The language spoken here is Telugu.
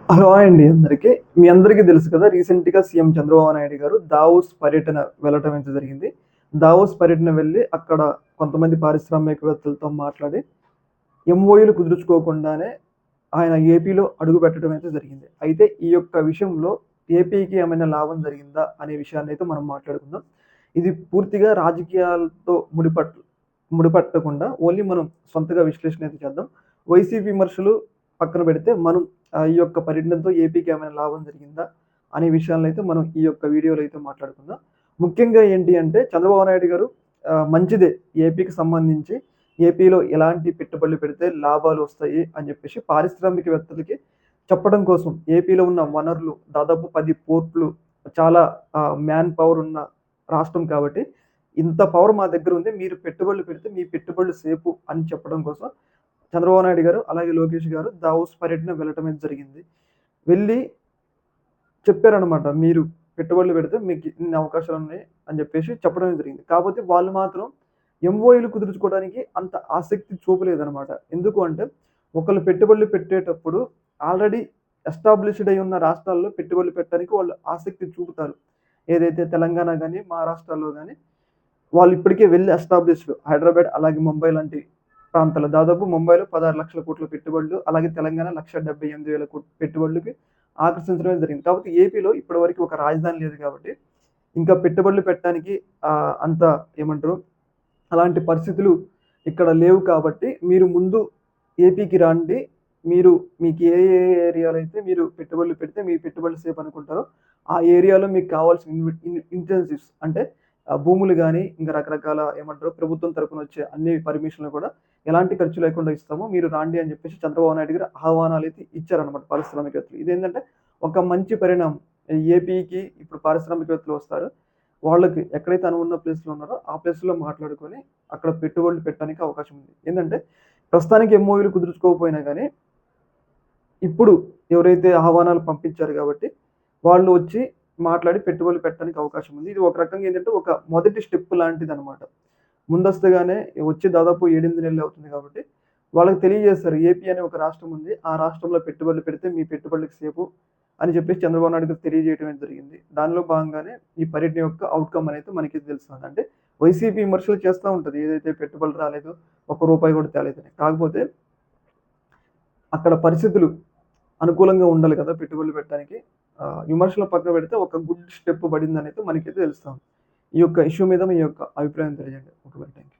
హలో అండి అందరికీ. మీ అందరికీ తెలుసు కదా! రీసెంట్‌గా సీఎం చంద్రబాబు నాయుడు గారు దావోస్ పర్యటన వెళ్ళటం అయితే జరిగింది. దావోస్ పర్యటన వెళ్ళి అక్కడ కొంతమంది పారిశ్రామికవేత్తలతో మాట్లాడి ఎంఓయూలు కుదుర్చుకోకుండానే ఆయన ఏపీలో అడుగుపెట్టడం అయితే జరిగింది. అయితే ఈ యొక్క విషయంలో ఏపీకి ఏమైనా లాభం జరిగిందా అనే విషయాన్నయితే మనం మాట్లాడుకుందాం. ఇది పూర్తిగా రాజకీయాలతో ముడిపట్టకుండా ఓన్లీ మనం సొంతగా విశ్లేషణ అయితే చేద్దాం. వైసీపీ విమర్శలు పక్కన పెడితే మనం ఈ యొక్క పర్యటనతో ఏపీకి ఏమైనా లాభం జరిగిందా అనే విషయాలను అయితే మనం ఈ యొక్క వీడియోలో అయితే మాట్లాడుకుందాం. ముఖ్యంగా ఏంటి అంటే చంద్రబాబు నాయుడు గారు మంచిదే ఏపీకి సంబంధించి ఏపీలో ఎలాంటి పెట్టుబడులు పెడితే లాభాలు వస్తాయి అని చెప్పేసి పారిశ్రామికవేత్తలకి చెప్పడం కోసం ఏపీలో ఉన్న వనరులు దాదాపు 10 పోర్టులు చాలా మ్యాన్ పవర్ ఉన్న రాష్ట్రం కాబట్టి ఇంత పవర్ మా దగ్గర ఉంది. మీరు పెట్టుబడులు పెడితే మీ పెట్టుబడులు సేఫు అని చెప్పడం కోసం చంద్రబాబు నాయుడు గారు, అలాగే లోకేష్ గారు దావోస్ పర్యటన వెళ్ళటం అయితే జరిగింది. వెళ్ళి చెప్పారనమాట. మీరు పెట్టుబడులు పెడితే మీకు ఇన్ని అవకాశాలున్నాయి అని జెప్పేసి చెప్పడమే జరిగింది. కాపోతే వాళ్ళు మాత్రం ఎంఓయూలు కుదుర్చుకోవడానికి అంత ఆసక్తి చూపలేదనమాట. ఎందుకు అంటే ఒకళ్ళు పెట్టుబడులు పెట్టేటప్పుడు ఆల్రెడీ ఎస్టాబ్లిష్డ్ అయ్యి ఉన్న రాష్ట్రాల్లో పెట్టుబడులు పెట్టడానికి వాళ్ళు ఆసక్తి చూపుతారు. ఏదైతే తెలంగాణ గాని, మహారాష్ట్రలో గాని వాళ్ళు ఇప్పటికే వెల్ ఎస్టాబ్లిష్డ్. హైదరాబాద్ అలాగే ముంబై లాంటి ప్రాంతాలు. దాదాపు ముంబైలో 16,00,00,000 పెట్టుబడులు, అలాగే తెలంగాణ 1,78,000 పెట్టుబడులకి ఆకర్షించడమే జరిగింది. కాకపోతే ఏపీలో ఇప్పటివరకు ఒక రాజధాని లేదు కాబట్టి, ఇంకా పెట్టుబడులు పెట్టడానికి అంత ఏమంటారు? అలాంటి పరిస్థితులు ఇక్కడ లేవు కాబట్టి, మీరు ముందు ఏపీకి రండి. మీరు మీకు ఏ ఏరియాలో అయితే మీరు పెట్టుబడులు పెడితే మీ పెట్టుబడులు సేఫ్ అనుకుంటారో, ఆ ఏరియాలో మీకు కావాల్సిన ఇన్సెన్సివ్స్ అంటే భూములు గాని, ఇంకా రకరకాల ఏమంటారు? ప్రభుత్వం తరపున వచ్చే అన్ని పర్మిషన్‌లు కూడా ఎలాంటి ఖర్చు లేకుండా ఇస్తాము. మీరు రాండి అని చెప్పేసి చంద్రబాబు నాయుడు గారు ఆహ్వానాలైతే ఇచ్చారన్నమాట పారిశ్రామికవేత్తలు. ఇదేంటంటే ఒక మంచి పరిణామం. ఏపీకి ఇప్పుడు పారిశ్రామికవేత్తలు వస్తారు. వాళ్ళకి ఎక్కడైతే అనువున్న ప్లేస్‌లో ఉన్నారో, ఆ ప్లేస్‌లో మాట్లాడుకొని అక్కడ పెట్టుబడులు పెట్టడానికి అవకాశం ఉంది. ఏందంటే ప్రస్తుతానికి ఎంఓయూలు కుదుర్చుకోకపోయినా గానీ, ఇప్పుడు ఎవరైతే ఆహ్వానాలు పంపించారు గాబట్టి, వాళ్ళు వచ్చి మాట్లాడి పెట్టుబడులు పెట్టడానికి అవకాశం ఉంది. ఇది ఒక రకంగా ఏంటంటే ఒక మొదటి స్టెప్ లాంటిదనమాట. ముందస్తుగానే వచ్చి దాదాపు 7, 8 నెలలు అవుతుంది కాబట్టి, వాళ్ళకి తెలియజేశారు. ఏపీ అనే ఒక రాష్ట్రం ఉంది. ఆ రాష్ట్రంలో పెట్టుబడులు పెడితే మీ పెట్టుబడులకు సేఫు అని చెప్పేసి చంద్రబాబు నాయుడు గారు తెలియజేయడం అనేది జరిగింది. దానిలో భాగంగానే ఈ పర్యటన యొక్క ఔట్‌కమ్ అనేది మనకి తెలుస్తుంది. అంటే వైసీపీ విమర్శలు చేస్తా ఉంటది. ఏదైతే పెట్టుబడులు రాలేదు, ఒక్క రూపాయి కూడా తేలేదని. కాకపోతే అక్కడ పరిస్థితులు అనుకూలంగా ఉండాలి కదా! పెట్టుబడులు పెట్టడానికి. విమర్శలు పక్కన పెడితే ఒక గుడ్ స్టెప్ పడిందనైతే మనకైతే తెలుస్తుంది. ఈ యొక్క ఇష్యూ మీద మీ యొక్క అభిప్రాయం తెలియజేయండి. ఓకే. Thank you.